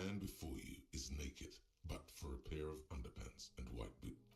man before you is naked, but for a pair of underpants and white boots.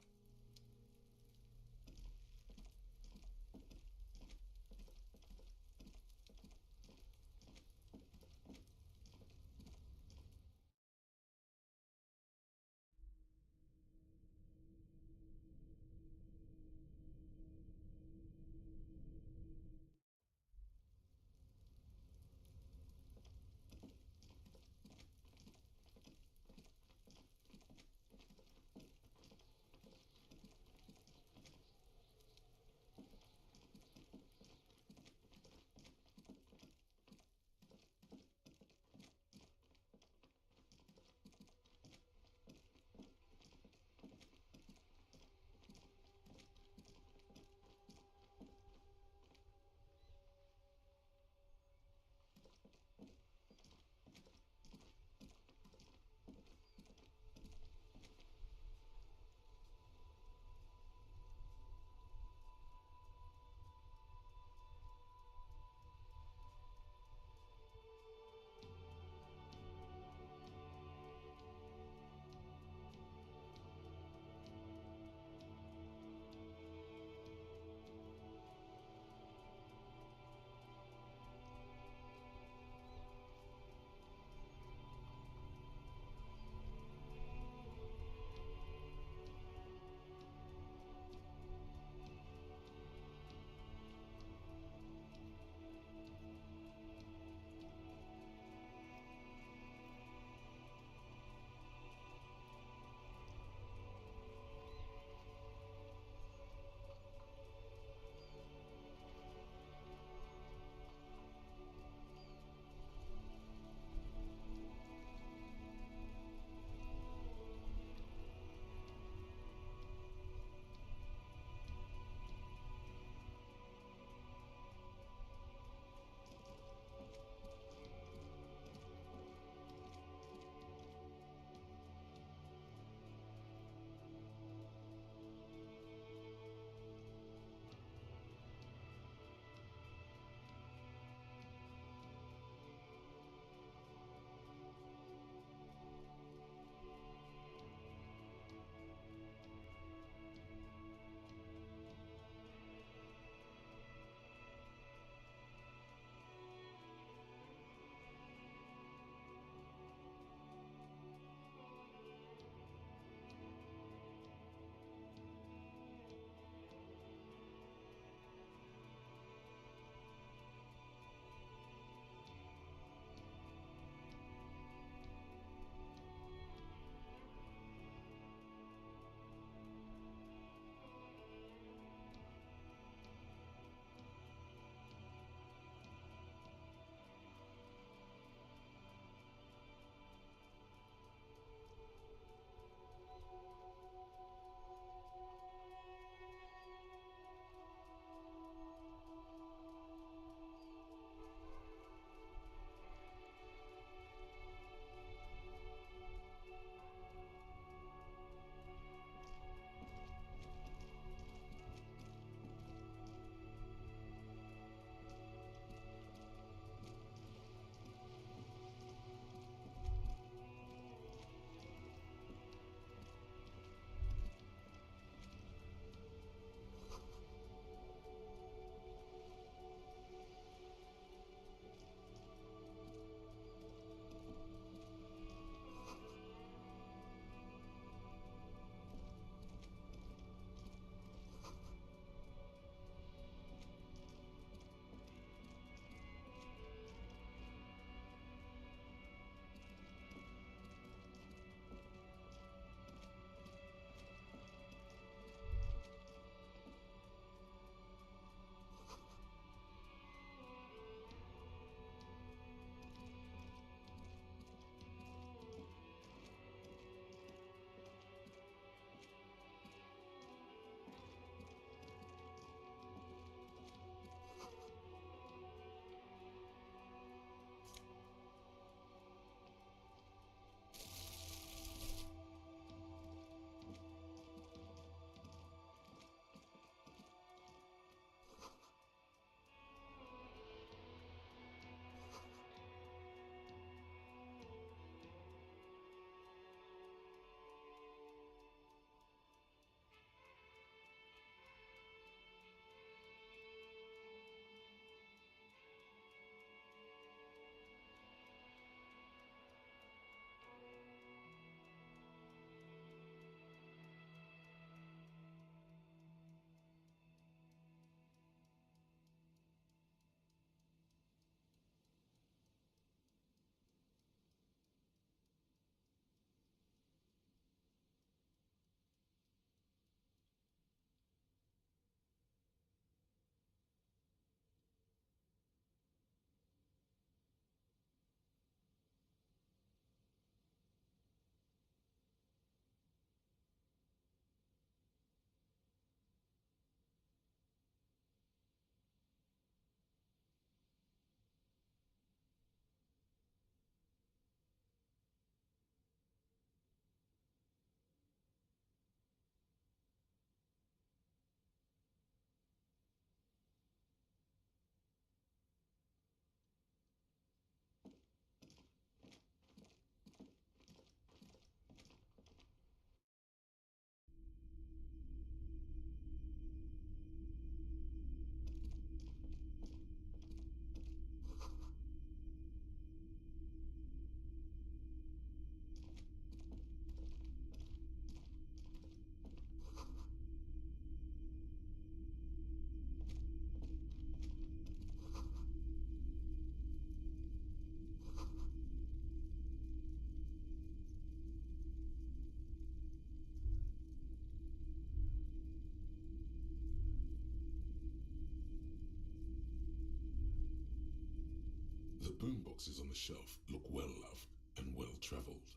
boomboxes on the shelf look well-loved and well-traveled.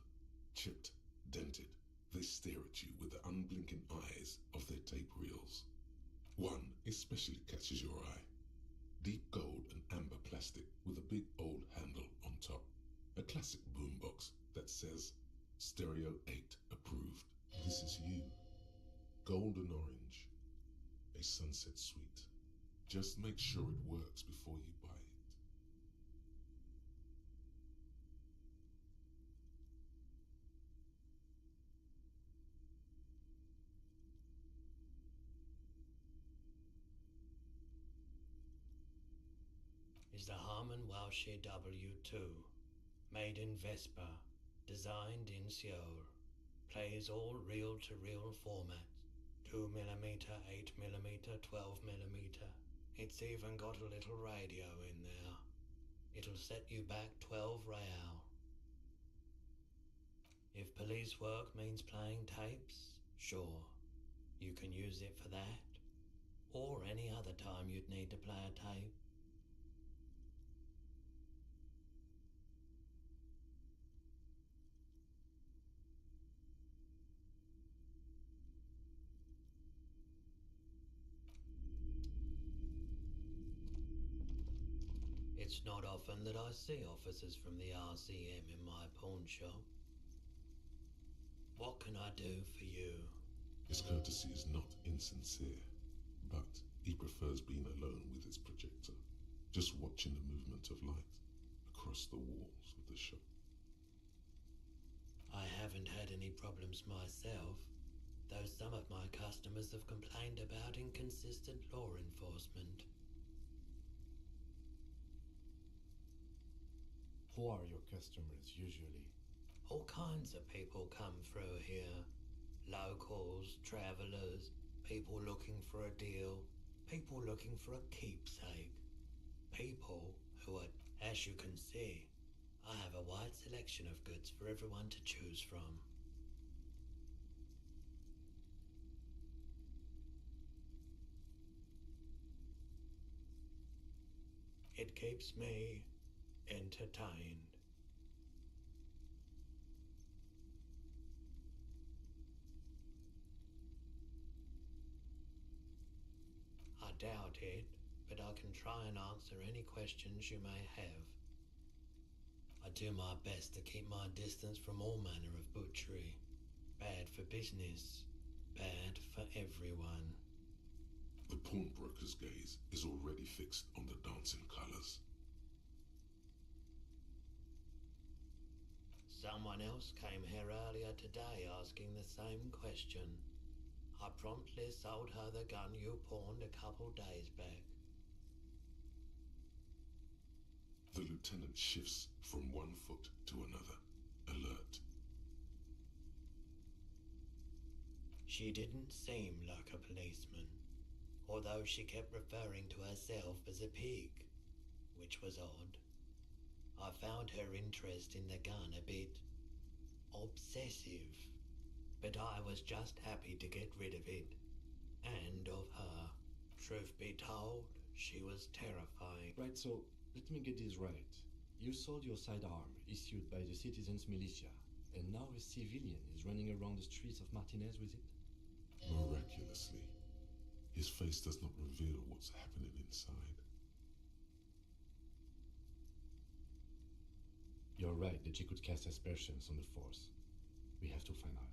Chipped, dented, they stare at you with the unblinking eyes of their tape reels. One especially catches your eye. Deep gold and amber plastic with a big old handle on top. A classic boombox that says, Stereo 8 approved. This is you. Golden orange. A sunset suite. Just make sure it works before you buy it. Is the Harman Welshie W2, made in Vespa, designed in Seoul, plays all reel-to-reel formats, 2mm, 8mm, 12mm. It's even got a little radio in there. It'll set you back 12 real. If police work means playing tapes, sure, you can use it for that, or any other time you'd need to play a tape. It's not often that I see officers from the RCM in my pawn shop. What can I do for you? His courtesy is not insincere, but he prefers being alone with his projector, just watching the movement of light across the walls of the shop. I haven't had any problems myself, though some of my customers have complained about inconsistent law enforcement. Who are your customers usually? All kinds of people come through here. Locals, travellers, people looking for a deal, people looking for a keepsake. People who are, as you can see, I have a wide selection of goods for everyone to choose from. It keeps me entertained. I doubt it, but I can try and answer any questions you may have. I do my best to keep my distance from all manner of butchery. Bad for business, bad for everyone. The pawnbroker's gaze is already fixed on the dancing colors. Someone else came here earlier today asking the same question. I promptly sold her the gun you pawned a couple days back. The lieutenant shifts from one foot to another, alert. She didn't seem like a policeman, although she kept referring to herself as a pig, which was odd. I found her interest in the gun a bit obsessive, but I was just happy to get rid of it, and of her. Truth be told, she was terrifying. Right, so let me get this right. You sold your sidearm, issued by the citizens' militia, and now a civilian is running around the streets of Martinez with it? Miraculously, his face does not reveal what's happening inside. You're right that she could cast aspersions on the force. We have to find out.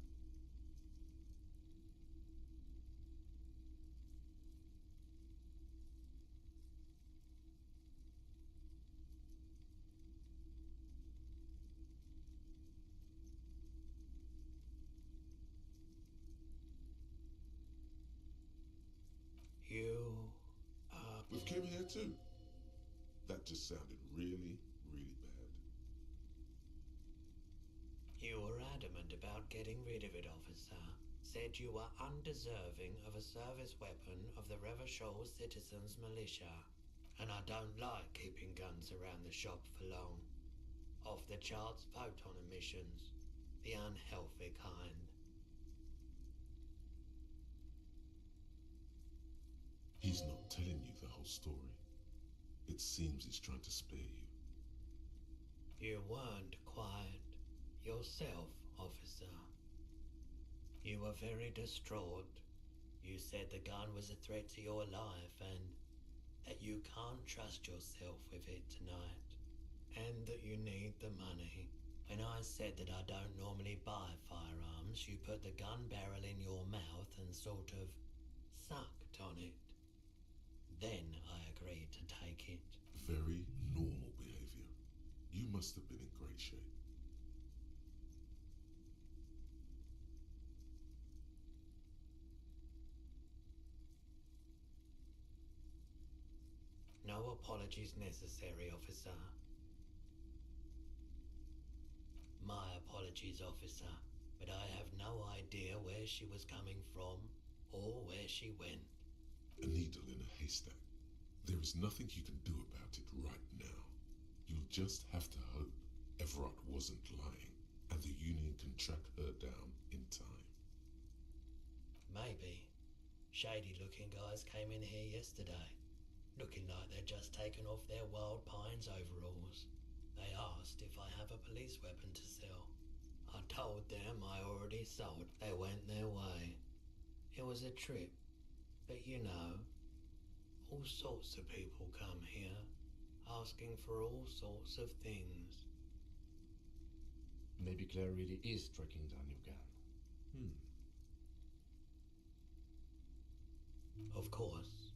We came here too. That just sounded really, really bad. You were adamant about getting rid of it, officer. Said you were undeserving of a service weapon of the Revachol Citizens Militia. And I don't like keeping guns around the shop for long. Off the charts photon emissions. The unhealthy kind. He's not telling you the whole story. It seems he's trying to spare you. You weren't quiet yourself, officer. You were very distraught. You said the gun was a threat to your life and that you can't trust yourself with it tonight, and that you need the money. When I said that I don't normally buy firearms, you put the gun barrel in your mouth and sort of sucked on it. Then I agreed to take it. Very normal behavior. You must have been in great shape. No apologies necessary, officer. My apologies, officer, but I have no idea where she was coming from or where she went. A needle in a haystack. There is nothing you can do about it right now. You'll just have to hope Everard wasn't lying and the Union can track her down in time. Maybe. Shady-looking guys came in here yesterday, looking like they'd just taken off their Wild Pines overalls. They asked if I have a police weapon to sell. I told them I already sold. They went their way. It was a trip, but you know, all sorts of people come here, asking for all sorts of things. Maybe Claire really is tracking down your gun. Of course.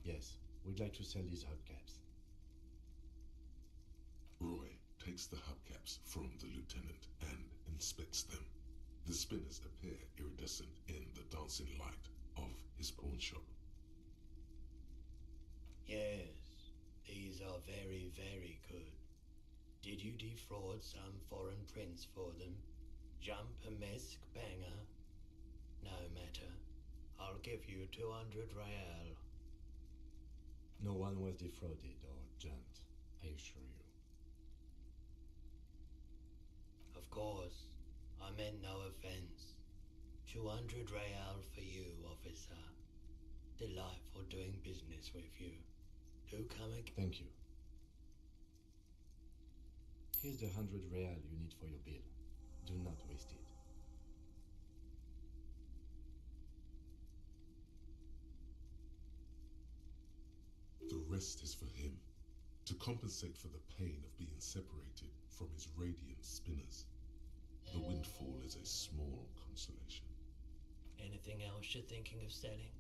Yes, we'd like to sell these hubcaps. Roy takes the hubcaps from the lieutenant and inspects them. The spinners appear iridescent in the dancing light of his pawn shop. Yes, these are very, very good. Did you defraud some foreign prince for them? Jump a mesk banger? No matter. I'll give you 200 real. No one was defrauded or jumped, I assure you. Of course, I meant no offense. 200 real for you, officer. Delightful doing business with you. Do come again. Thank you. Here's the 100 real you need for your bill. Do not waste it. The rest is for him, to compensate for the pain of being separated from his radiant spinners. The windfall is a small consolation. Anything else you're thinking of selling?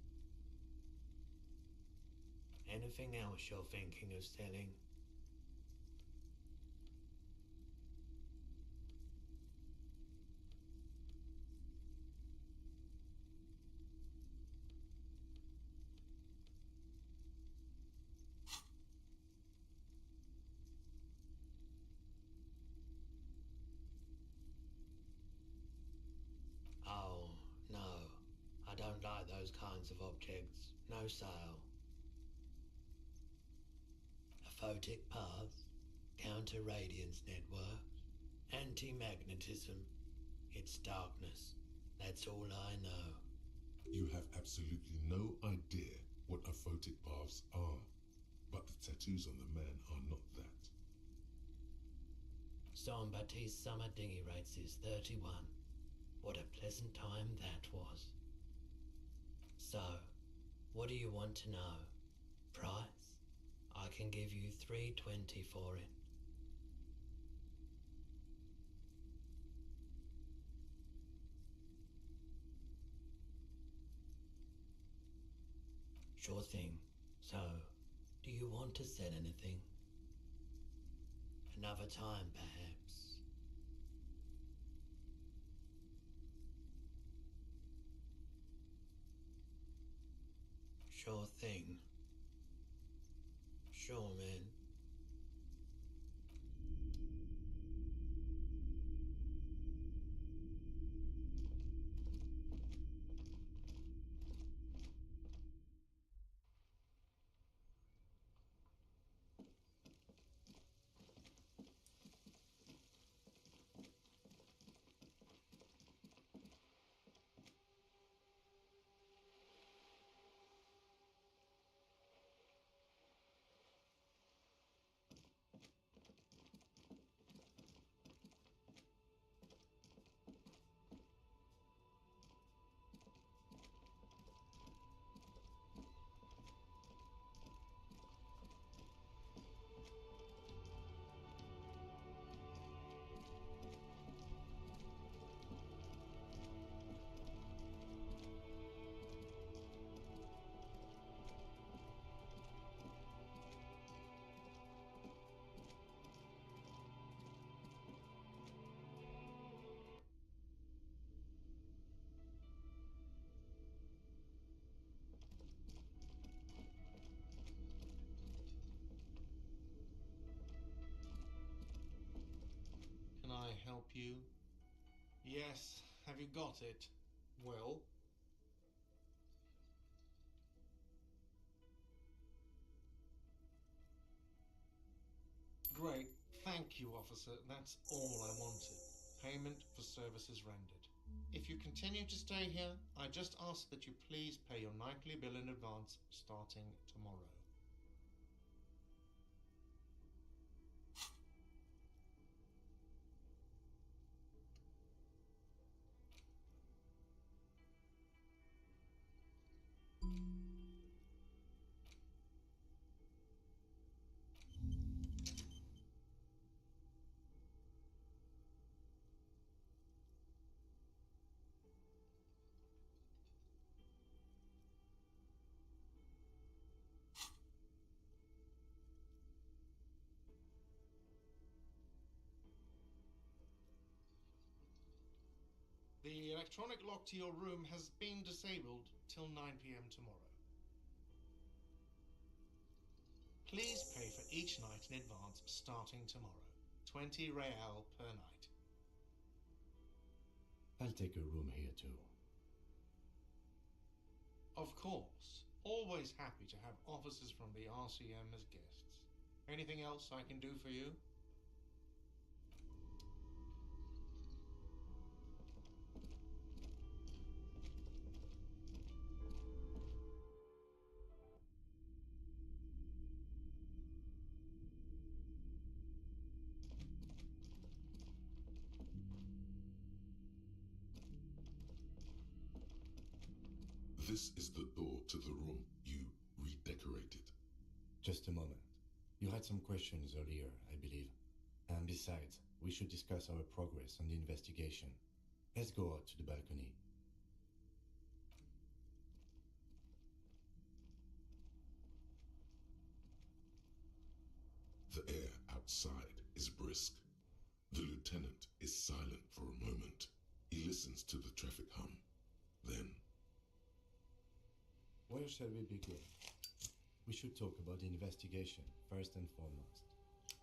Anything else you're thinking of selling? Oh, no. I don't like those kinds of objects. No sale. A photic path, counter-radiance network, anti-magnetism. It's darkness. That's all I know. You have absolutely no idea what aphotic paths are, but the tattoos on the man are not that. Jean-Baptiste summer dinghy rates is 31. What a pleasant time that was. So, what do you want to know? Price? I can give you 320 for it. Sure thing. So, do you want to sell anything? Another time, perhaps. Sure thing. Sure, man. you? Yes. Have you got it? Well? Great. Thank you, officer. That's all I wanted. Payment for services rendered. If you continue to stay here, I just ask that you please pay your nightly bill in advance starting tomorrow. The electronic lock to your room has been disabled till 9 p.m. tomorrow. Please pay for each night in advance starting tomorrow. 20 real per night. I'll take a room here too. Of course. Always happy to have officers from the RCM as guests. Anything else I can do for you? This is the door to the room you redecorated. Just a moment. You had some questions earlier, I believe. And besides, we should discuss our progress on the investigation. Let's go out to the balcony. The air outside is brisk. The lieutenant is silent for a moment. He listens to the traffic hum. Then, Where shall we begin? We should talk about the investigation, first and foremost.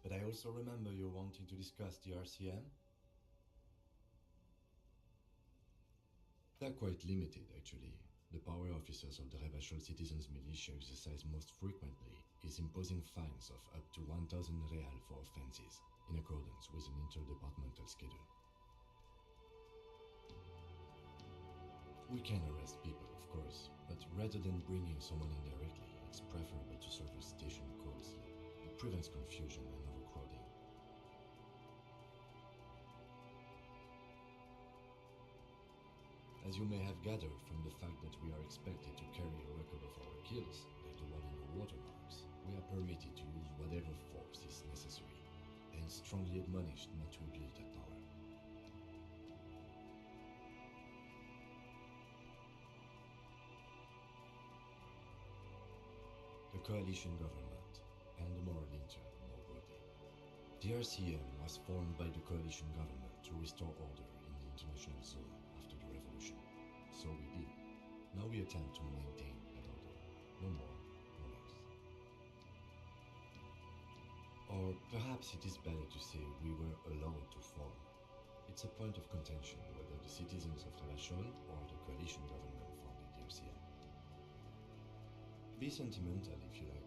But I also remember you wanting to discuss the RCM? They're quite limited, actually. The power officers of the Rebachol Citizens Militia exercise most frequently is imposing fines of up to 1,000 real for offenses, in accordance with an interdepartmental schedule. We can arrest people, of course, but rather than bringing someone in directly, it's preferable to serve a station closely. It prevents confusion and overcrowding. As you may have gathered from the fact that we are expected to carry a record of our kills, like the one in the watermarks, we are permitted to use whatever force is necessary, and strongly admonished not to abuse that power. The coalition government, and the moral intern more broadly. The RCM was formed by the coalition government to restore order in the international zone after the revolution. So we did. Now we attempt to maintain that order. No more, no less. Or perhaps it is better to say we were allowed to form. It's a point of contention whether the citizens of Rebachol or the coalition government founded the RCM. Be sentimental if you like.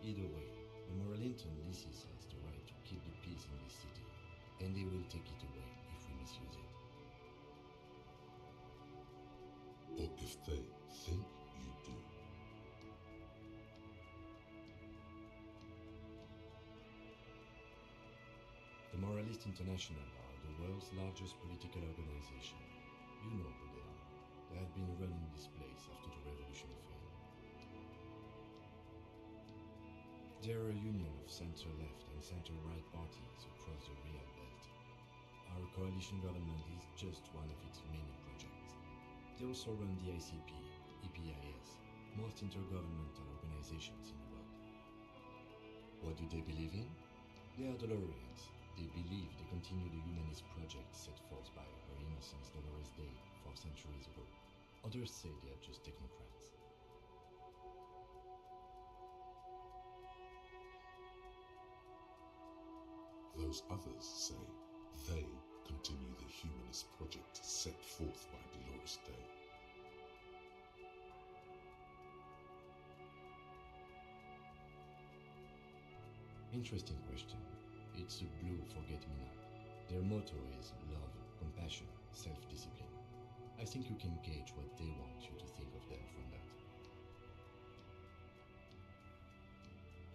Either way, the Moralinton leases us the right to keep the peace in this city, and they will take it away if we misuse it. or if they think you do. The Moralist International are the world's largest political organization. You know who they are. They have been running this place after the revolution failed. They are a union of center-left and center-right parties across the real belt. Our coalition government is just one of its many projects. They also run the ICP, EPIS, most intergovernmental organizations in the world. What do they believe in? They are Dolorians. They believe they continue the humanist project set forth by Her Innocence Dolores Day 4 centuries ago. Others say they are just technocrats. Those others say they continue the humanist project set forth by Dolores Day. Interesting question. It's a blue forget-me-not. Their motto is love, compassion, self-discipline. I think you can gauge what they want you to think of them from that.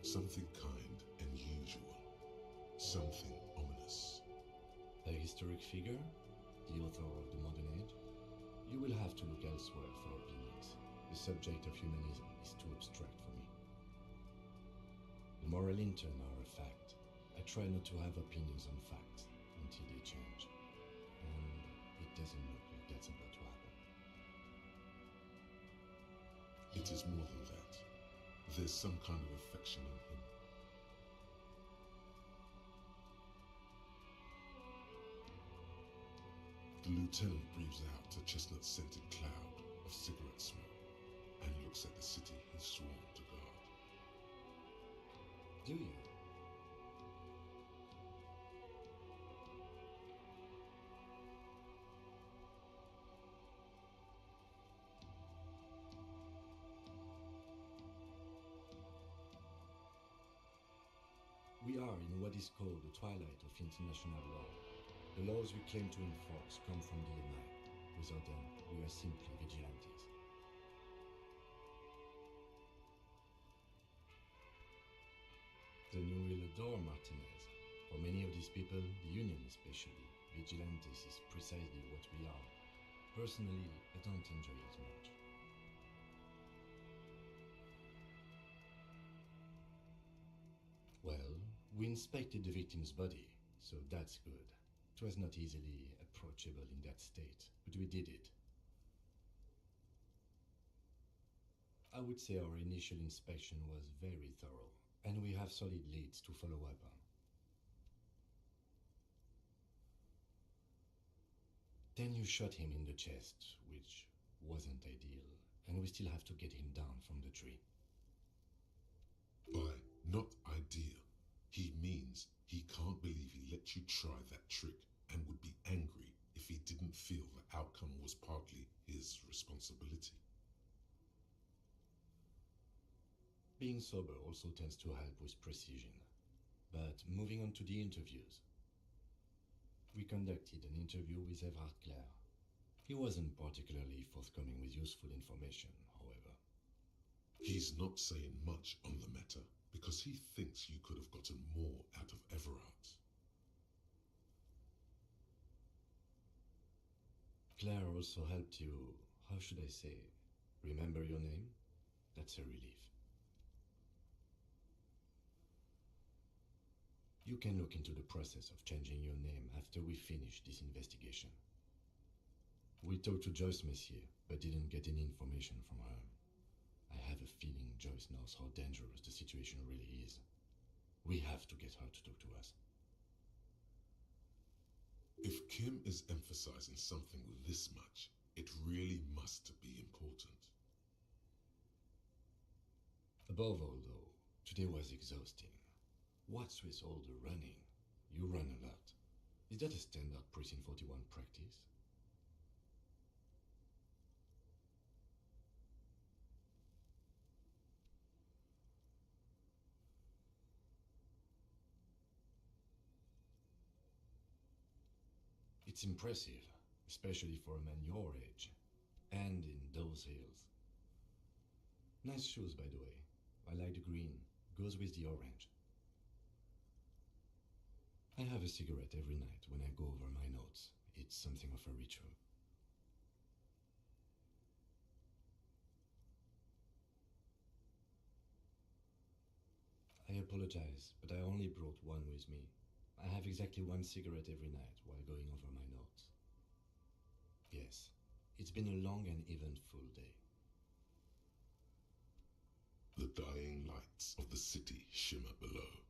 Something kind and usual. Something ominous. A historic figure? The author of the modern age? You will have to look elsewhere for opinions. The subject of humanism is too abstract for me. The moral intern are a fact. I try not to have opinions on facts until they change. And it doesn't look like that's about to happen. It is more than that. There's some kind of affection in him. The lieutenant breathes out a chestnut-scented cloud of cigarette smoke and looks at the city he's sworn to guard. Do you? We are in what is called the twilight of international law. The laws we claim to enforce come from the MI. Without them, we are simply vigilantes. Then you will adore Martinez. For many of these people, the Union especially, vigilantes is precisely what we are. Personally, I don't enjoy it much. Well, we inspected the victim's body, so that's good. It was not easily approachable in that state, but we did it. I would say our initial inspection was very thorough, and we have solid leads to follow up on. Then you shot him in the chest, which wasn't ideal, and we still have to get him down from the tree. By not ideal, he means he can't believe he let you try that trick and would be angry if he didn't feel the outcome was partly his responsibility. Being sober also tends to help with precision. But moving on to the interviews. We conducted an interview with Everard Clare. He wasn't particularly forthcoming with useful information, however. He's not saying much on the matter because he thinks you could have gotten more out of Everard. Claire also helped you, how should I say, remember your name? That's a relief. You can look into the process of changing your name after we finish this investigation. We talked to Joyce Messier, but didn't get any information from her. I have a feeling Joyce knows how dangerous the situation really is. We have to get her to talk to us. If Kim is emphasizing something with this much, it really must be important. Above all, though, today was exhausting. What's with all the running? You run a lot. Is that a standard Precinct 41 practice? It's impressive, especially for a man your age, and in those hills. Nice shoes, by the way. I like the green. Goes with the orange. I have a cigarette every night when I go over my notes. It's something of a ritual. I apologize, but I only brought one with me. I have exactly one cigarette every night while going over my notes. Yes, it's been a long and eventful day. The dying lights of the city shimmer below.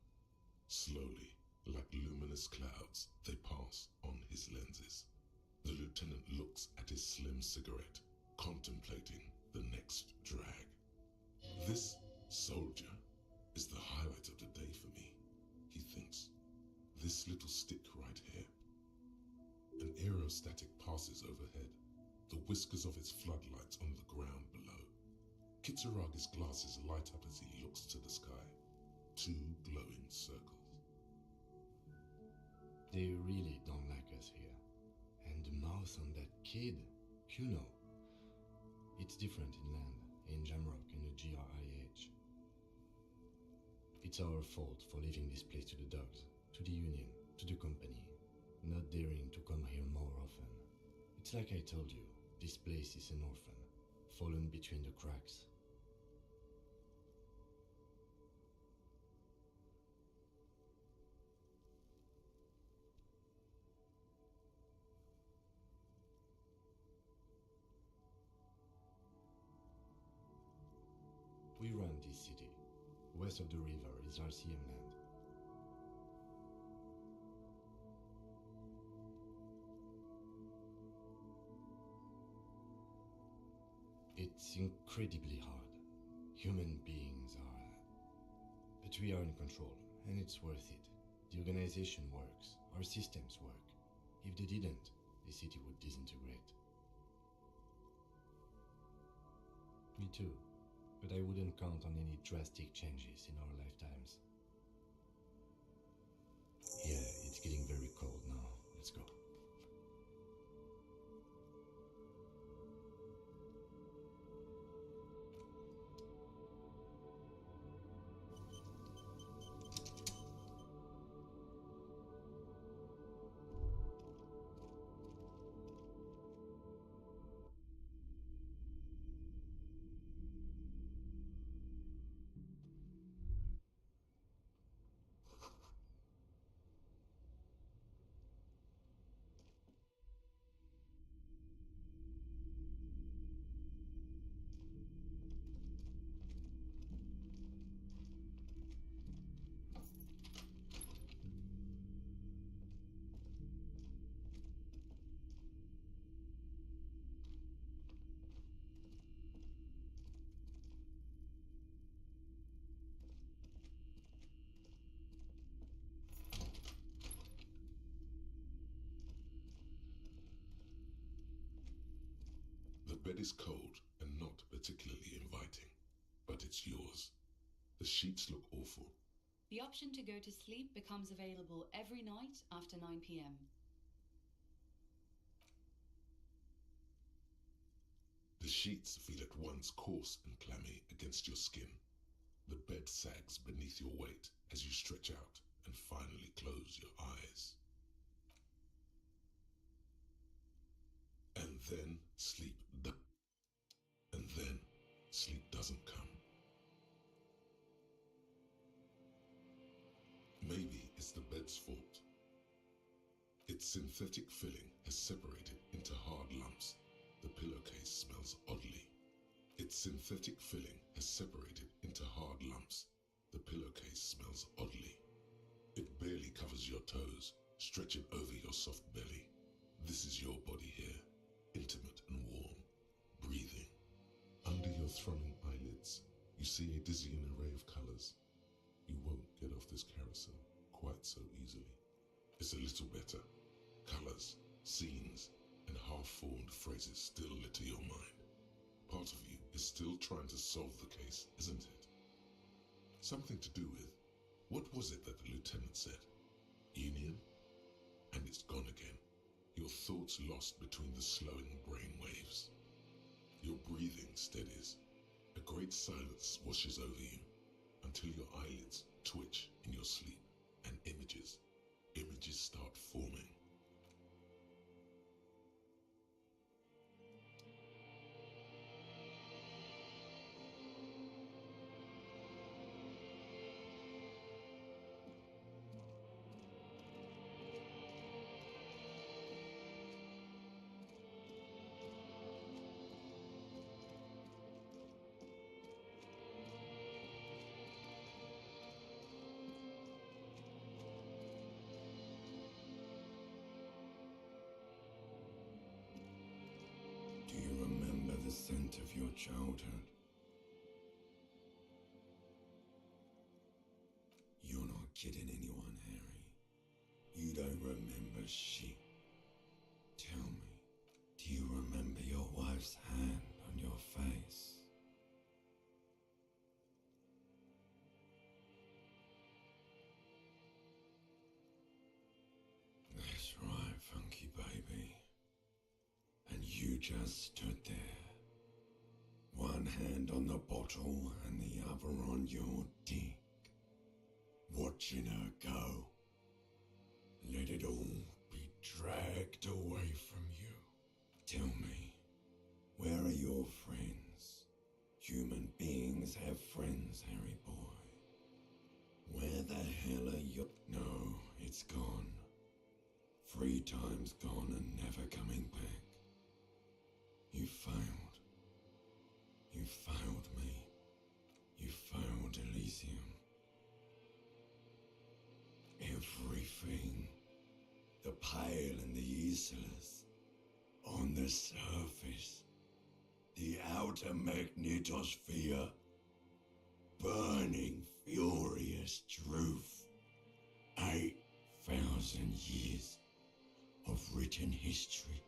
Slowly, like luminous clouds, they pass on his lenses. The lieutenant looks at his slim cigarette, contemplating the next drag. This soldier is the highlight of the day for me, he thinks. This little stick right here. An aerostatic passes overhead, the whiskers of its floodlights on the ground below. Kitsuraga's glasses light up as he looks to the sky. Two glowing circles. They really don't like us here. And the mouth on that kid, Kuno. It's different inland, in Jamrock and the GRIH. It's our fault for leaving this place to the dogs, to the Union, to the company, not daring to come here more often. It's like I told you, this place is an orphan, fallen between the cracks. We run this city. West of the river is Elysium land. It's incredibly hard. Human beings are... But we are in control, and it's worth it. The organization works. Our systems work. If they didn't, the city would disintegrate. Me too. But I wouldn't count on any drastic changes in our lifetimes. Yeah, it's getting very cold now. Let's go. The bed is cold and not particularly inviting, but it's yours. The sheets look awful. The option to go to sleep becomes available every night after 9 p.m. The sheets feel at once coarse and clammy against your skin. The bed sags beneath your weight as you stretch out and finally close your eyes. And then sleep doesn't come. Maybe it's the bed's fault. Its synthetic filling has separated into hard lumps. The pillowcase smells oddly. Its synthetic filling has separated into hard lumps. The pillowcase smells oddly. It barely covers your toes, stretching over your soft belly. This is your body here, intimate and warm, breathing. Under your thrumming eyelids, you see a dizzying array of colors. You won't get off this carousel quite so easily. It's a little better. Colors, scenes, and half-formed phrases still litter your mind. Part of you is still trying to solve the case, isn't it? Something to do with, what was it that the lieutenant said? Union? And it's gone again. Your thoughts lost between the slowing brain waves. Your breathing steadies. A great silence washes over you until your eyelids twitch in your sleep and images start forming. Do you remember the scent of your childhood? You're not kidding anyone, Harry. You don't remember shit. You just stood there, one hand on the bottle and the other on your dick, watching her go. Let it all be dragged away from you. Tell me, where are your friends? Human beings have friends, Harry boy. Where the hell are you? No, it's gone. 3 times gone and never coming back. You failed. You failed me. You failed Elysium. Everything. The Pale and the Islas. On the surface. The outer magnetosphere. Burning, furious truth. 8,000 years of written history.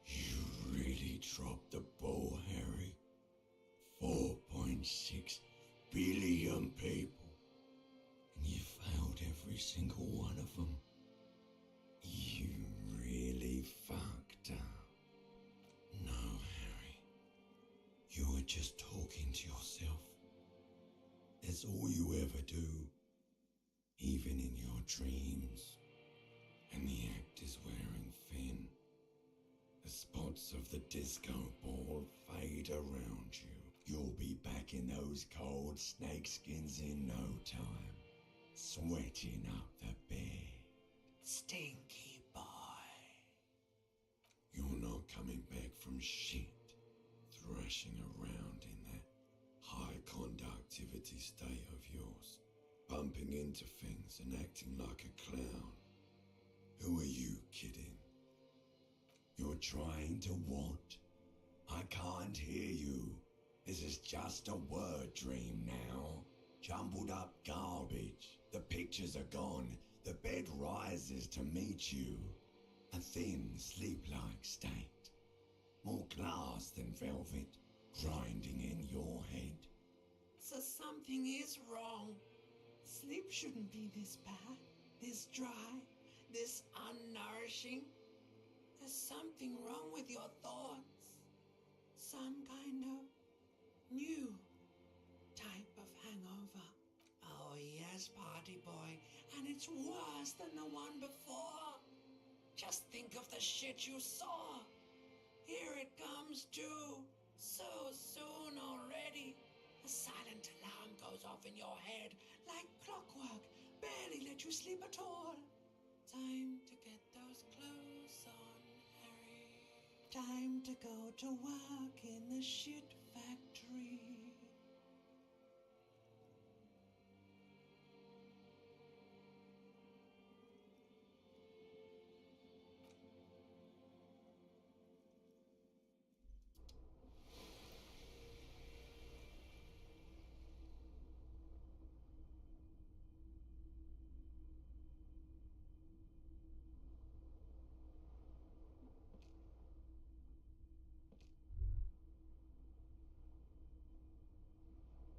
You really dropped the ball, Harry. 4.6 billion people. And you failed every single one of them. You really fucked up. No, Harry. You were just talking to yourself. That's all you ever do. Even in your dreams. And the actor's wearing thin. The spots of the disco ball fade around you. You'll be back in those cold snakeskins in no time. Sweating up the bed. Stinky boy. You're not coming back from shit. Thrashing around in that high conductivity state of yours. Bumping into things and acting like a clown. Who are you kidding? You're trying to what? I can't hear you. This is just a word dream now. Jumbled up garbage. The pictures are gone. The bed rises to meet you. A thin, sleep-like state. More glass than velvet, grinding in your head. So something is wrong. Sleep shouldn't be this bad, this dry, this unnourishing. There's something wrong with your thoughts. Some kind of new type of hangover. Oh yes, party boy, and it's worse than the one before. Just think of the shit you saw. Here it comes too, so soon already. A silent alarm goes off in your head like clockwork, barely let you sleep at all. Time to get those clothes on, Harry. Time to go to work in the shit factory.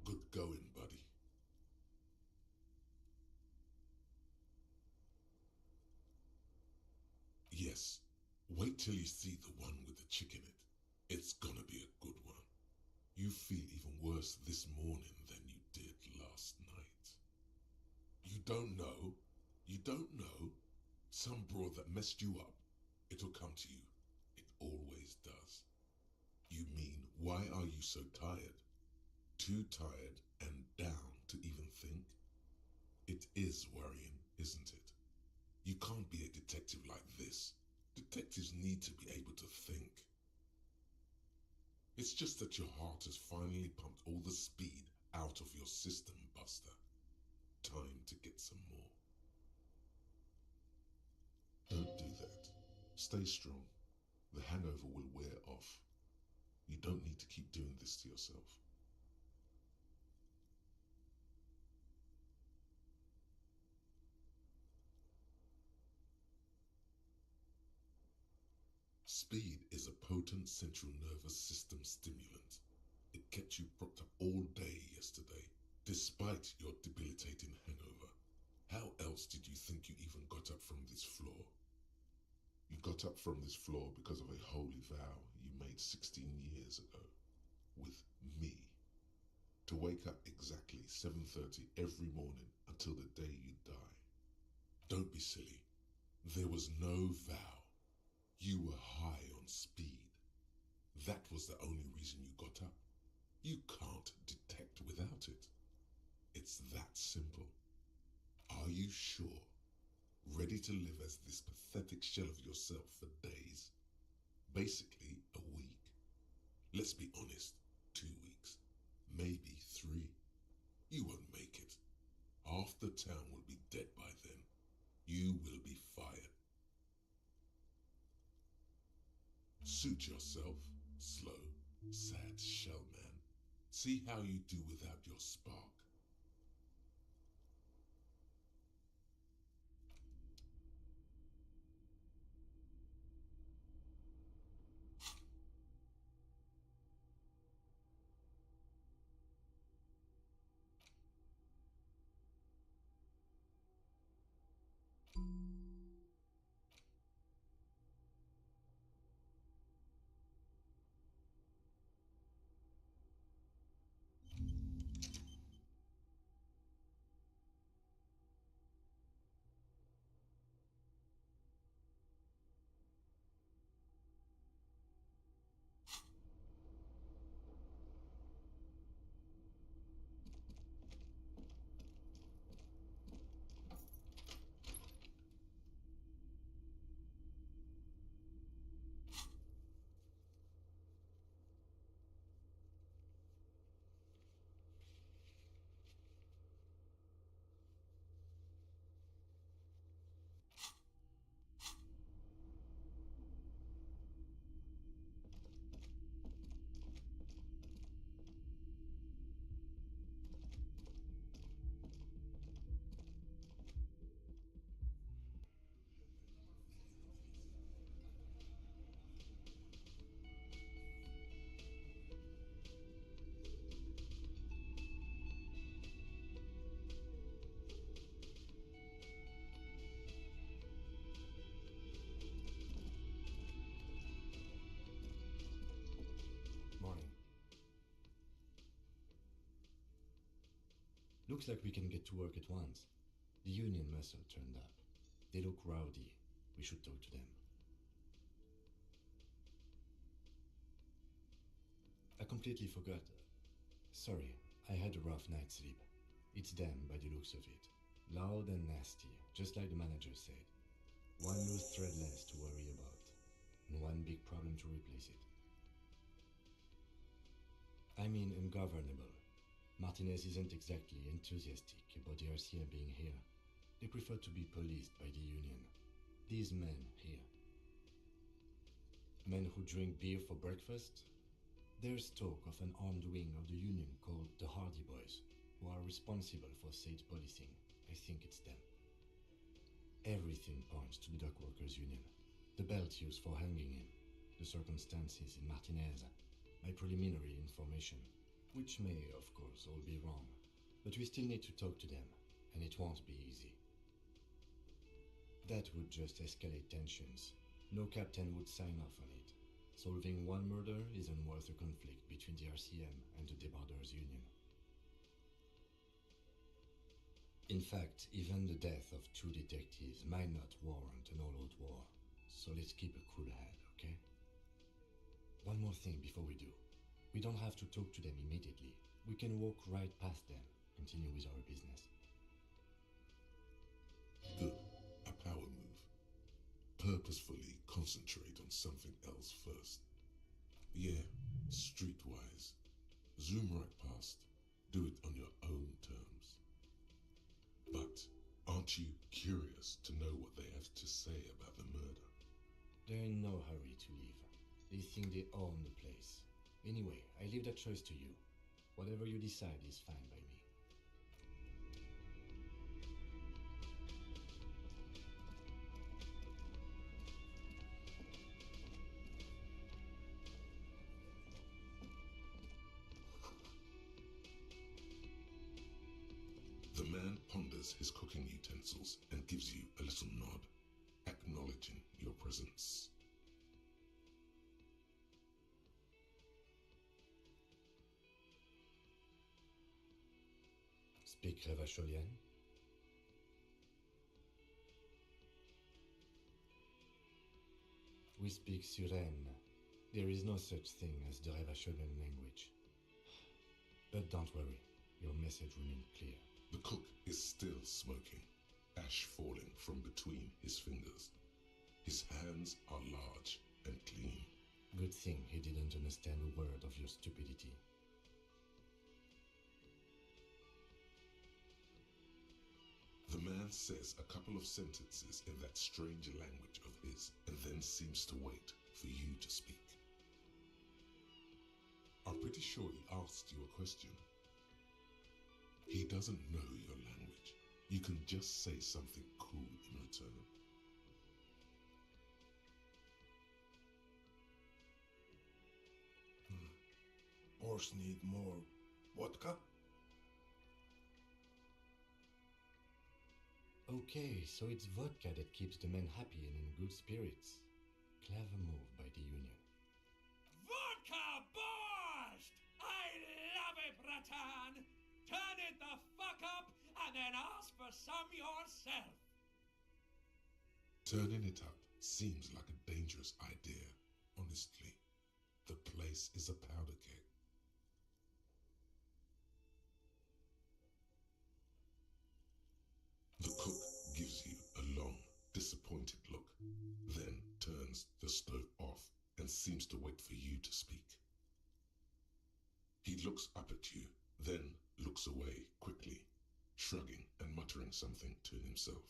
Good going, buddy. Yes, wait till you see the one with the chick in it. It's gonna be a good one. You feel even worse this morning than you did last night. You don't know. You don't know. Some broad that messed you up. It'll come to you. It always does. You mean, why are you so tired? Too tired and down to even think? It is worrying, isn't it? You can't be a detective like this. Detectives need to be able to think. It's just that your heart has finally pumped all the speed out of your system, Buster. Time to get some more. Don't do that. Stay strong. The hangover will wear off. You don't need to keep doing this to yourself. Speed is a potent central nervous system stimulant. It kept you propped up all day yesterday. Despite your debilitating hangover, how else did you think you even got up from this floor? You got up from this floor because of a holy vow you made 16 years ago with me. To wake up exactly 7:30 every morning until the day you die. Don't be silly. There was no vow. You were high on speed. That was the only reason you got up. You can't detect without it. It's that simple. Are you sure? Ready to live as this pathetic shell of yourself for days? Basically, a week. Let's be honest, 2 weeks. Maybe 3. You won't make it. Half the town will be dead by then. You will be fired. Suit yourself, slow, sad shell man. See how you do without your spark. Morning. Looks like we can get to work at once. The Union muscle turned up. They look rowdy. We should talk to them. I completely forgot. Sorry, I had a rough night's sleep. It's them by the looks of it. Loud and nasty, just like the manager said. One loose thread less to worry about, and one big problem to replace it. I mean ungovernable. Martinez isn't exactly enthusiastic about the RCM being here. They prefer to be policed by the Union. These men here. Men who drink beer for breakfast? There's talk of an armed wing of the Union called the Hardy Boys, who are responsible for state policing. I think it's them. Everything points to the Dock Workers Union. The belt used for hanging him, the circumstances in Martinez, my preliminary information, which may, of course, all be wrong. But we still need to talk to them, and it won't be easy. That would just escalate tensions. No captain would sign off on it. Solving one murder isn't worth a conflict between the RCM and the Debarders Union. In fact, even the death of 2 detectives might not warrant an all-out war, so let's keep a cool head, okay? One more thing before we do. We don't have to talk to them immediately. We can walk right past them, continue with our business. Good. A power move. Purposefully concentrate on something else first. Yeah, streetwise. Zoom right past. Do it on your own terms. But aren't you curious to know what they have to say about the murder? They're in no hurry to leave. They think they own the place. Anyway, I leave that choice to you. Whatever you decide is fine by me. remembers his cooking utensils and gives you a little nod, acknowledging your presence. Speak Revacholian? We speak Suren. There is no such thing as the Revacholian language. But don't worry, your message remains clear. The cook is still smoking, ash falling from between his fingers. His hands are large and clean. Good thing he didn't understand a word of your stupidity. The man says a couple of sentences in that strange language of his and then seems to wait for you to speak. I'm pretty sure he asked you a question. He doesn't know your language. You can just say something cool in return. Horse need more vodka? Okay, so it's vodka that keeps the men happy and in good spirits. Clever move by the Union. Vodka borscht! I love it, Bratan! Turn it the fuck up and then ask for some yourself! Turning it up seems like a dangerous idea, honestly. The place is a powder keg. The cook gives you a long, disappointed look, then turns the stove off and seems to wait for you to speak. He looks up at you, then looks away quickly, shrugging and muttering something to himself.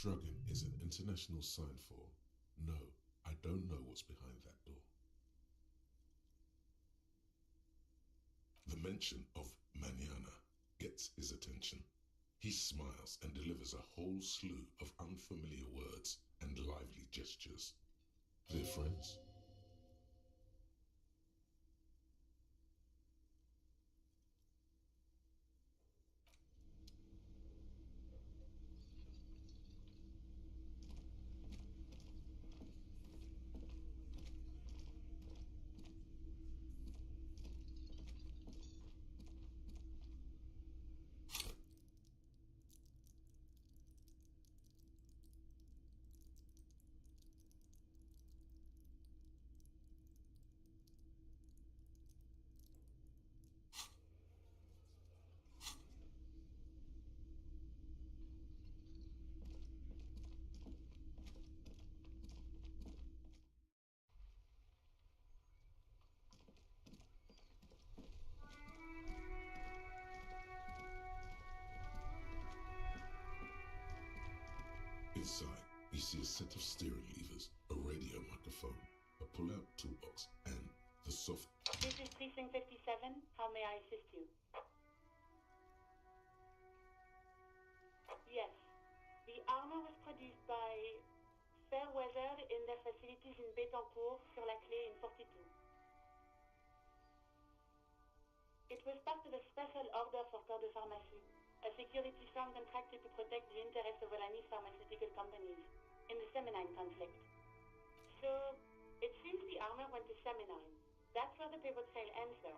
Shrugging is an international sign for, no, I don't know what's behind that door. The mention of mañana gets his attention. He smiles and delivers a whole slew of unfamiliar words and lively gestures. They're friends? Inside, you see a set of steering levers, a radio microphone, a pull-out toolbox, and the soft... This is Precinct 57. How may I assist you? Yes. The armor was produced by Fairweather in their facilities in Betancourt, sur la Clé in 42. It was part of a special order for Corps de Pharmacie, a security firm contracted to protect the interests of Olanese pharmaceutical companies in the Semenine conflict. So, it seems the armor went to Semenine. That's where the pivot trail ends, though.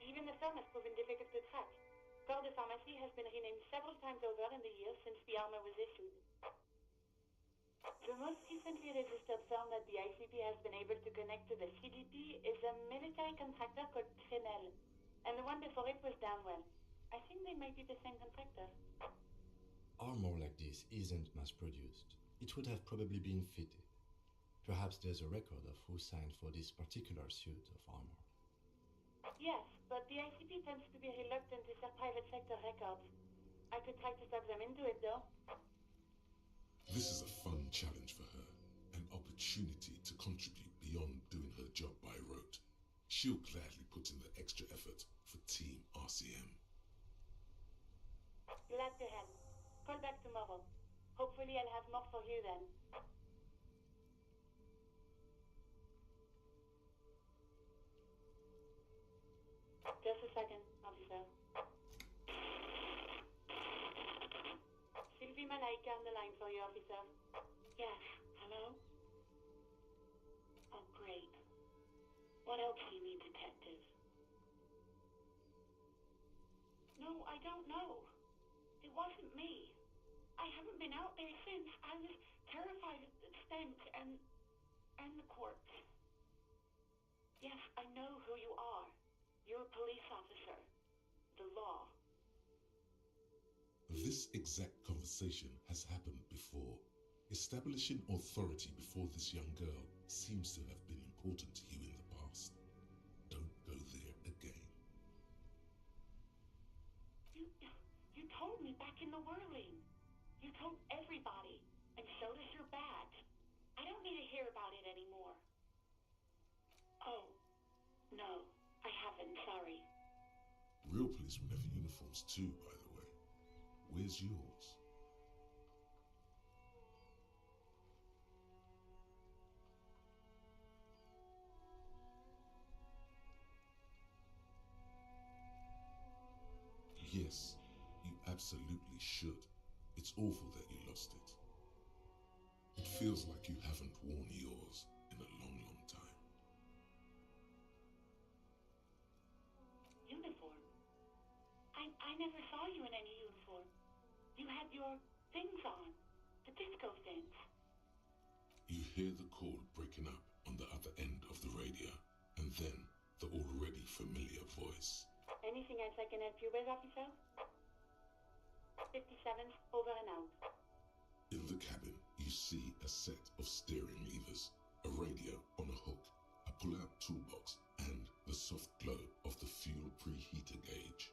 Even the firm has proven difficult to track. Corps de Pharmacie has been renamed several times over in the years since the armor was issued. The most recently registered firm that the ICP has been able to connect to the CDP is a military contractor called Trenel, and the one before it was Downwell. I think they might be the same contractor. Armor like this isn't mass-produced. It would have probably been fitted. Perhaps there's a record of who signed for this particular suit of armor. Yes, but the ICP tends to be reluctant to share private sector records. I could try to talk them into it, though. This is a fun challenge for her, an opportunity to contribute beyond doing her job by rote. She'll gladly put in the extra effort for Team RCM. Glad to help. Call back tomorrow. Hopefully I'll have more for you then. Just a second, officer. Sylvie Malaika on the line for you, officer. Yes, hello? Oh, great. What else do you need, detective? No, I don't know. It wasn't me. I haven't been out there since. I was terrified of the stench and the corpse. Yes, I know who you are. You're a police officer. The law. This exact conversation has happened before. Establishing authority before this young girl seems to have been important to you in the past. Don't go there again. You told me back in the whirling. You told everybody, and showed us your badge. I don't need to hear about it anymore. Oh, no, I haven't, sorry. Real policemen have uniforms too, by the way. Where's yours? Yes, you absolutely should. It's awful that you lost it. It feels like you haven't worn yours in a long, long time. Uniform? I never saw you in any uniform. You had your things on. The disco things. You hear the cord breaking up on the other end of the radio, and then the already familiar voice. Anything else I can help you with, officer? 57, over and out. In the cabin, you see a set of steering levers, a radio on a hook, a pull-out toolbox, and the soft glow of the fuel preheater gauge.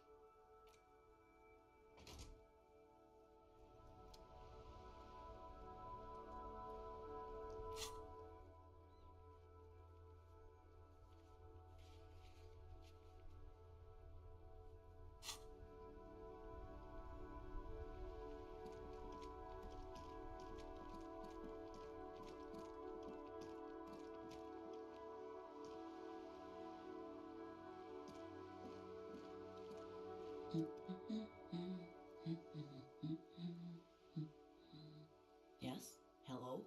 Yes? Hello?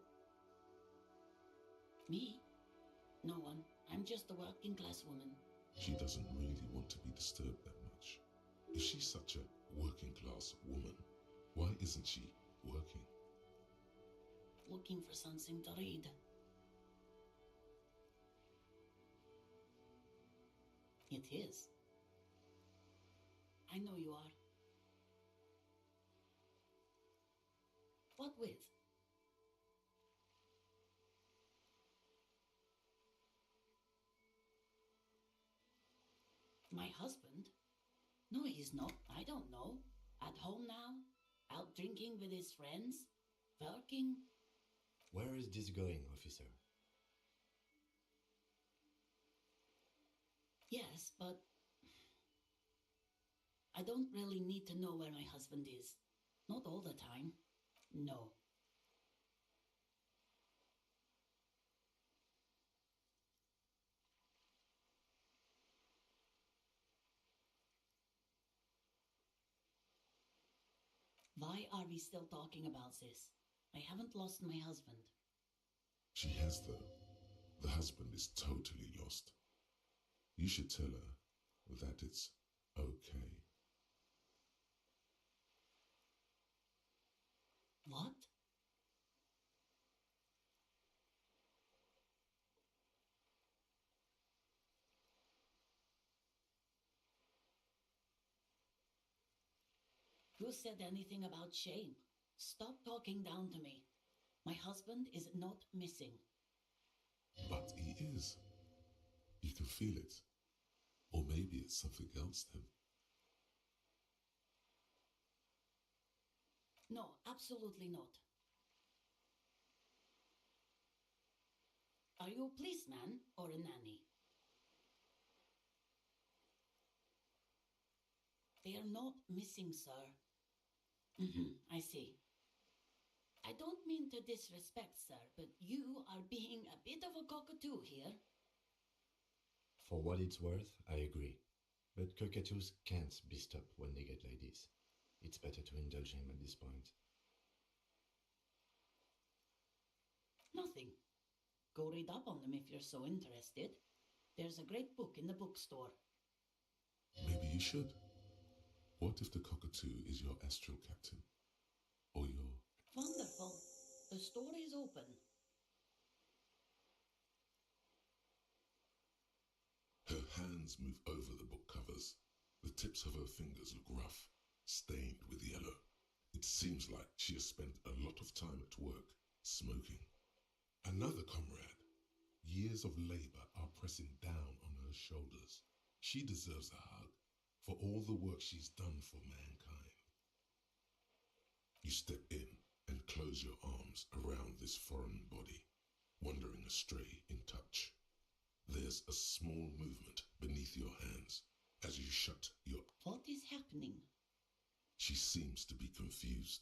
Me? No one. I'm just a working class woman. She doesn't really want to be disturbed that much. If she's such a working class woman, why isn't she working? Looking for something to read. It is. I know you are. What with? My husband? No, he's not. I don't know. At home now? Out drinking with his friends? Working? Where is this going, officer? Yes, but I don't really need to know where my husband is. Not all the time. No. Why are we still talking about this? I haven't lost my husband. She has, though. The husband is totally lost. You should tell her that it's okay. What? Who said anything about shame? Stop talking down to me. My husband is not missing. But he is. You can feel it. Or maybe it's something else then. No, absolutely not. Are you a policeman or a nanny? They are not missing, sir. I see. I don't mean to disrespect, sir, but you are being a bit of a cockatoo here. For what it's worth, I agree. But cockatoos can't be stopped when they get like this. It's better to indulge him at this point. Nothing. Go read up on them if you're so interested. There's a great book in the bookstore. Maybe you should. What if the cockatoo is your astral captain? Or your... Wonderful. The store is open. Her hands move over the book covers. The tips of her fingers look rough, stained with yellow. It seems like she has spent a lot of time at work, smoking. Another comrade. Years of labor are pressing down on her shoulders. She deserves a hug for all the work she's done for mankind. You step in and close your arms around this foreign body, wandering astray in touch. There's a small movement beneath your hands as you shut your... What is happening? She seems to be confused.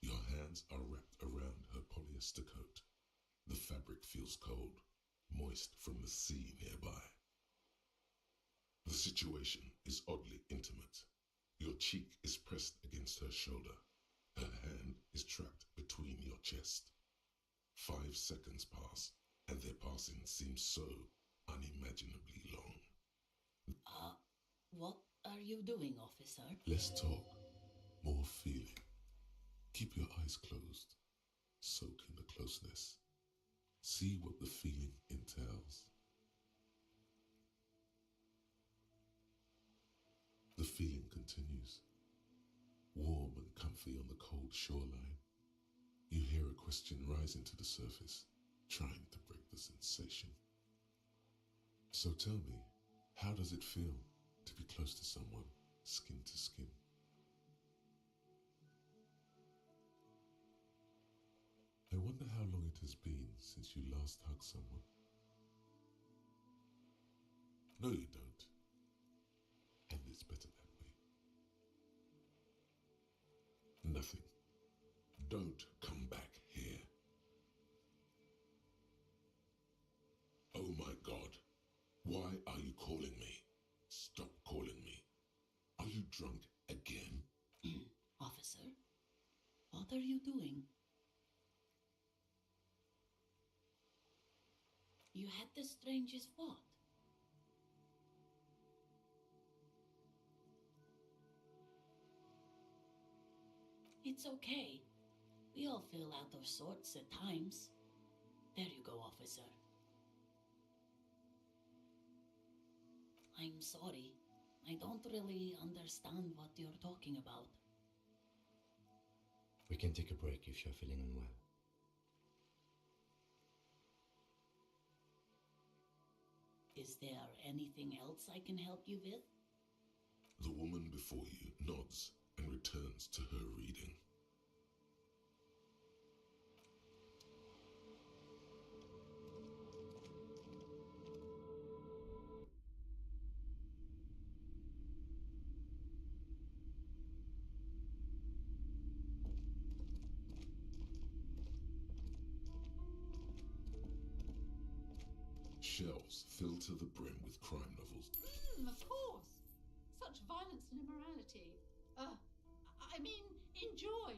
Your hands are wrapped around her polyester coat. The fabric feels cold, moist from the sea nearby. The situation is oddly intimate. Your cheek is pressed against her shoulder. Her hand is trapped between your chest. 5 seconds pass, and their passing seems so unimaginably long. What are you doing, officer? Less talk, more feeling. Keep your eyes closed. Soak in the closeness. See what the feeling entails. The feeling continues. Warm and comfy on the cold shoreline. You hear a question rising to the surface, trying to break the sensation. So tell me, how does it feel to be close to someone, skin to skin? I wonder how long it has been since you last hugged someone. No, you don't. And it's better that way. Nothing. Don't come back here. Oh my God. Why are you calling me? Stop calling me. Are you drunk again? Officer, what are you doing? You had the strangest what? It's okay. We all feel out of sorts at times. There you go, officer. I'm sorry. I don't really understand what you're talking about. We can take a break if you're feeling unwell. Is there anything else I can help you with? The woman before you nods and returns to her reading. Shelves filled to the brim with crime novels. Of course. Such violence and immorality. I mean, enjoy.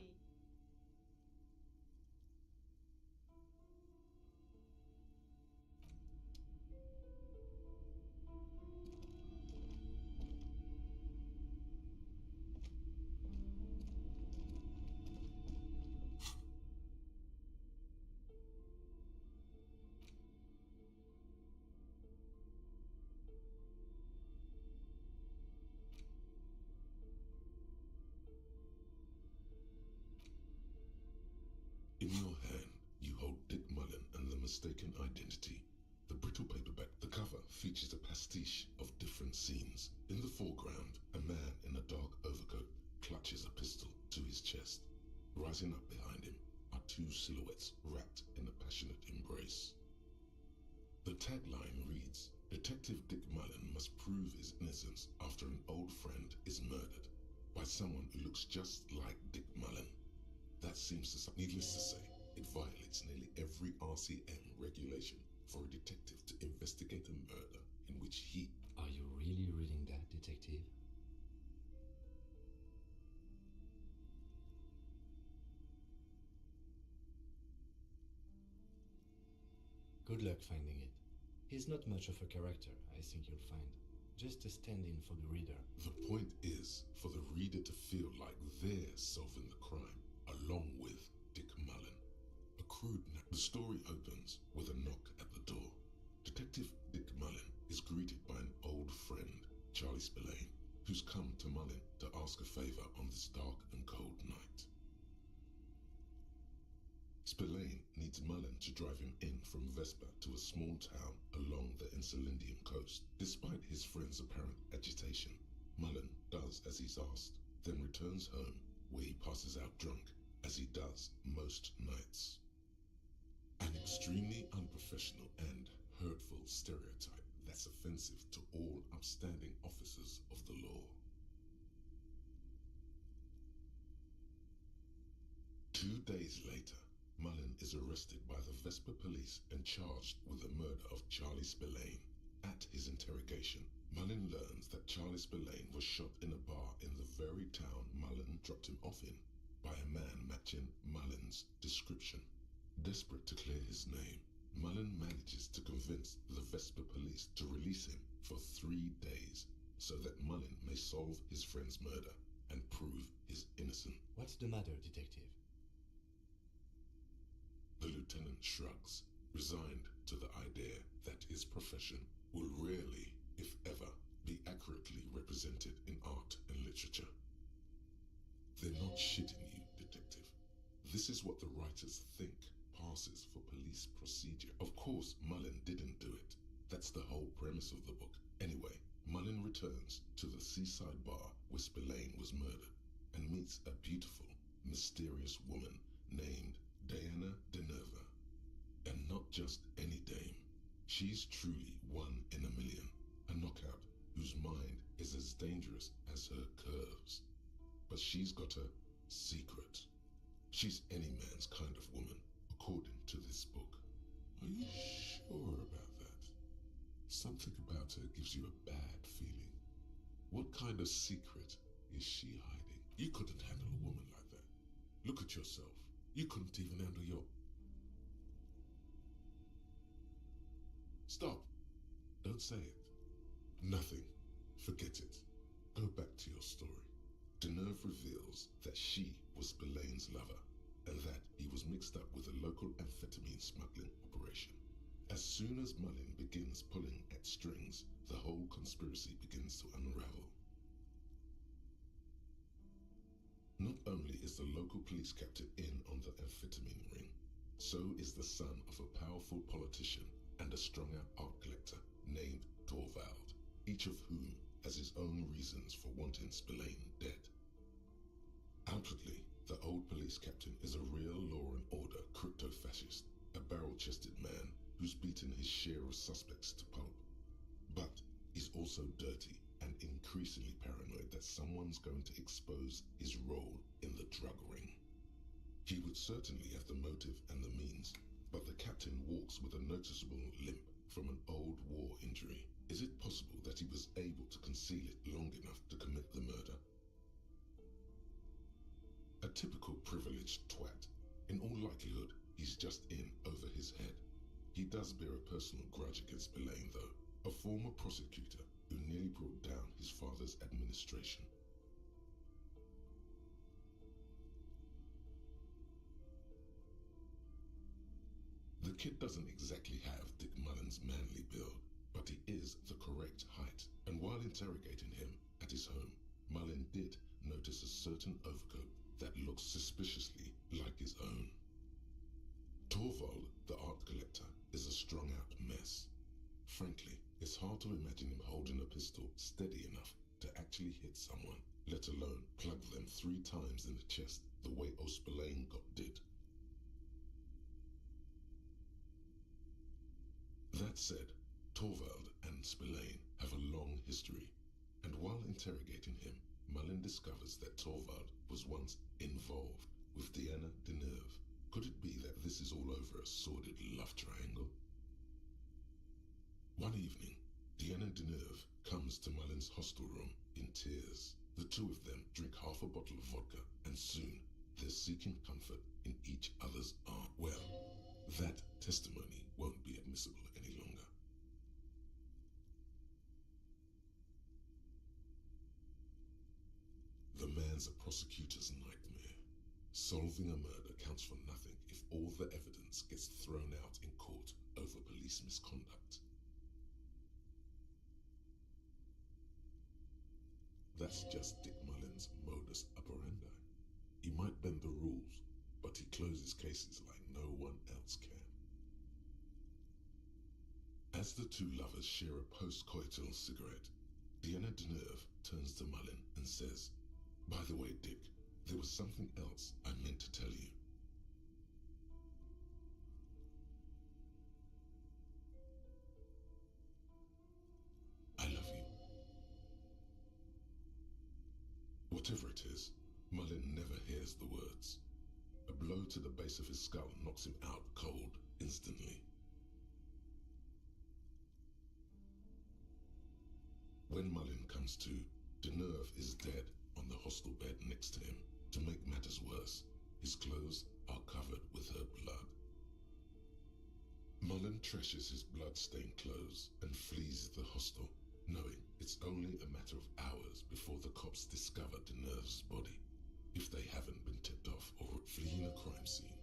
In your hand, you hold Dick Mullen and the Mistaken Identity. The brittle paperback, the cover features a pastiche of different scenes. In the foreground, a man in a dark overcoat clutches a pistol to his chest. Rising up behind him are two silhouettes wrapped in a passionate embrace. The tagline reads, Detective Dick Mullen must prove his innocence after an old friend is murdered by someone who looks just like Dick Mullen. That seems to, needless to say, it violates nearly every RCM regulation for a detective to investigate a murder in which he... Are you really reading that, detective? Good luck finding it. He's not much of a character, I think you'll find. Just a stand-in for the reader. The point is for the reader to feel like they're solving the crime, along with Dick Mullen. A crude The story opens with a knock at the door. Detective Dick Mullen is greeted by an old friend, Charlie Spillane, who's come to Mullen to ask a favor on this dark and cold night. Spillane needs Mullen to drive him in from Vespa to a small town along the Elysium coast. Despite his friend's apparent agitation, Mullen does as he's asked, then returns home where he passes out drunk, as he does most nights. An extremely unprofessional and hurtful stereotype that's offensive to all upstanding officers of the law. 2 days later, Mullen is arrested by the Vespa police and charged with the murder of Charlie Spillane. At his interrogation, Mullen learns that Charlie Spillane was shot in a bar in the very town Mullen dropped him off in by a man matching Mullen's description. Desperate to clear his name, Mullen manages to convince the Vespa police to release him for 3 days so that Mullen may solve his friend's murder and prove his innocence. What's the matter, detective? The lieutenant shrugs, resigned to the idea that his profession will rarely, if ever, be accurately represented in art and literature. They're not shitting you, detective. This is what the writers think passes for police procedure. Of course, Mullen didn't do it. That's the whole premise of the book. Anyway, Mullen returns to the seaside bar where Spillane was murdered and meets a beautiful, mysterious woman named Diana Deneva. And not just any dame. She's truly one in a million, a knockout whose mind is as dangerous as her curves. But she's got a secret. She's any man's kind of woman, according to this book. Are you sure about that? Something about her gives you a bad feeling. What kind of secret is she hiding? You couldn't handle a woman like that. Look at yourself. You couldn't even handle your... Stop. Don't say it. Nothing. Forget it. Go back to your story. Deneuve reveals that she was Spillane's lover and that he was mixed up with a local amphetamine smuggling operation. As soon as Mullen begins pulling at strings, the whole conspiracy begins to unravel. Not only is the local police captain in on the amphetamine ring, so is the son of a powerful politician and a strung-out art collector named Torvald, each of whom has his own reasons for wanting Spillane dead. Outwardly, the old police captain is a real law and order crypto-fascist, a barrel-chested man who's beaten his share of suspects to pulp. But he's also dirty and increasingly paranoid that someone's going to expose his role in the drug ring. He would certainly have the motive and the means, but the captain walks with a noticeable limp from an old war injury. Is it possible that he was able to conceal it long enough to commit the murder? A typical privileged twat. In all likelihood, he's just in over his head. He does bear a personal grudge against Spillane, though, a former prosecutor who nearly brought down his father's administration. The kid doesn't exactly have Dick Mullen's manly build, but he is the correct height, and while interrogating him at his home, Mullen did notice a certain overcoat that looks suspiciously like his own. Torvald, the art collector, is a strung-out mess. Frankly, It's hard to imagine him holding a pistol steady enough to actually hit someone, let alone plug them 3 times in the chest the way Spillane did. That said, Torvald and Spillane have a long history, and while interrogating him, Mullen discovers that Torvald was once involved with Deanna Deneuve. Could it be that this is all over a sordid love triangle? One evening, Deanna Deneuve comes to Mullen's hostel room in tears. The two of them drink half a bottle of vodka, and soon they're seeking comfort in each other's arms. Well, that testimony won't be admissible any longer. The man's a prosecutor's nightmare. Solving a murder counts for nothing if all the evidence gets thrown out in court over police misconduct. That's just Dick Mullen's modus operandi. He might bend the rules, but he closes cases like no one else can. As the two lovers share a post-coital cigarette, Deanna Deneuve turns to Mullen and says, "By the way, Dick, there was something else I meant to tell you." "I love you." Whatever it is, Mullen never hears the words. A blow to the base of his skull knocks him out cold instantly. When Mullen comes to, Deneuve is dead on the hostel bed next to him. To make matters worse, his clothes are covered with her blood. Mullen trashes his blood-stained clothes and flees the hostel, knowing it's only a matter of hours before the cops discover Deneuve's body, if they haven't been tipped off, or fleeing a crime scene,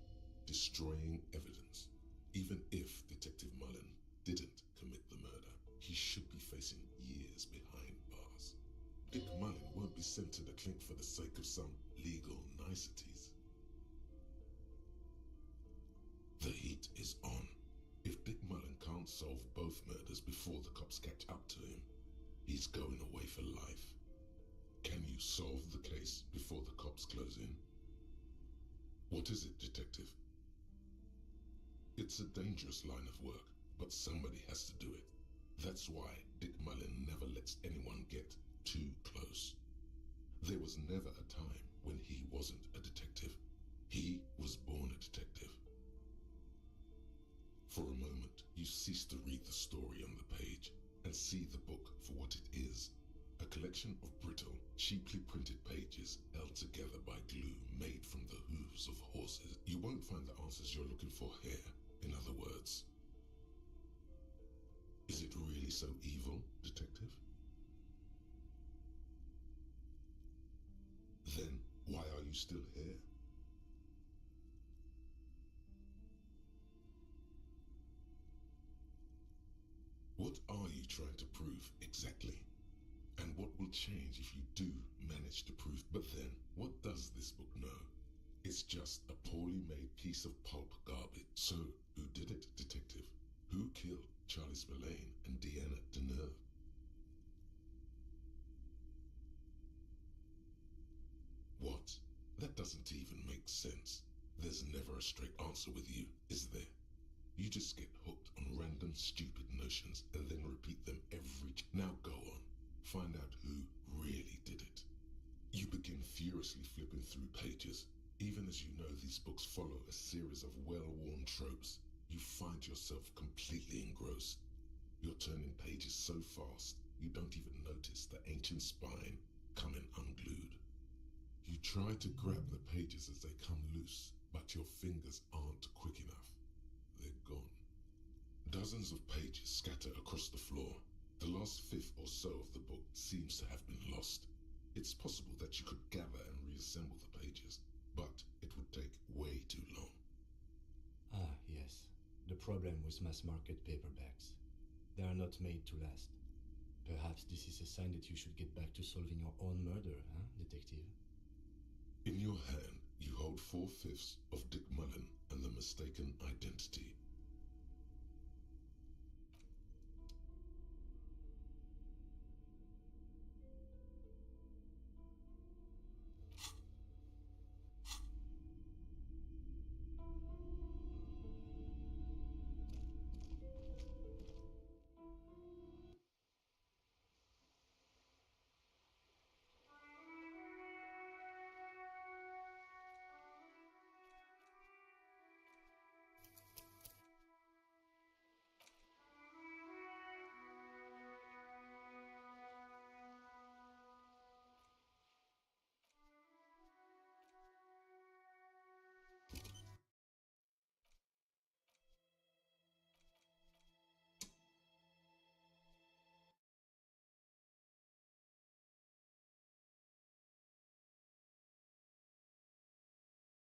destroying evidence. Even if Detective Mullen didn't commit the murder, he should be facing years behind bars. Dick Mullen won't be sent to the clink for the sake of some legal niceties. The heat is on. If Dick Mullen can't solve both murders before the cops catch up to him, he's going away for life. Can you solve the case before the cops close in? What is it, Detective? It's a dangerous line of work, but somebody has to do it. That's why Dick Mullen never lets anyone get too close. There was never a time when he wasn't a detective. He was born a detective. For a moment, you cease to read the story on the page and see the book for what it is, a collection of brittle, cheaply printed pages held together by glue made from the hooves of horses. You won't find the answers you're looking for here, in other words. Is it really so evil, Detective? Then why are you still here? What are you trying to prove exactly? And what will change if you do manage to prove? But then, what does this book know? It's just a poorly made piece of pulp garbage. So, who did it, Detective? Who killed Charlie Spillane and Deanna Deneuve? What? That doesn't even make sense. There's never a straight answer with you, is there? You just get hooked on random stupid notions and then repeat them Now go on. Find out who really did it. You begin furiously flipping through pages. Even as you know these books follow a series of well-worn tropes, you find yourself completely engrossed. You're turning pages so fast, you don't even notice the ancient spine coming unglued. You try to grab the pages as they come loose, but your fingers aren't quick enough. They're gone. Dozens of pages scatter across the floor. The last fifth or so of the book seems to have been lost. It's possible that you could gather and reassemble the pages, but it would take way too long. Ah, yes. The problem with mass-market paperbacks. They are not made to last. Perhaps this is a sign that you should get back to solving your own murder, huh, Detective? In your hand, you hold 4/5 of Dick Mullen and the mistaken identity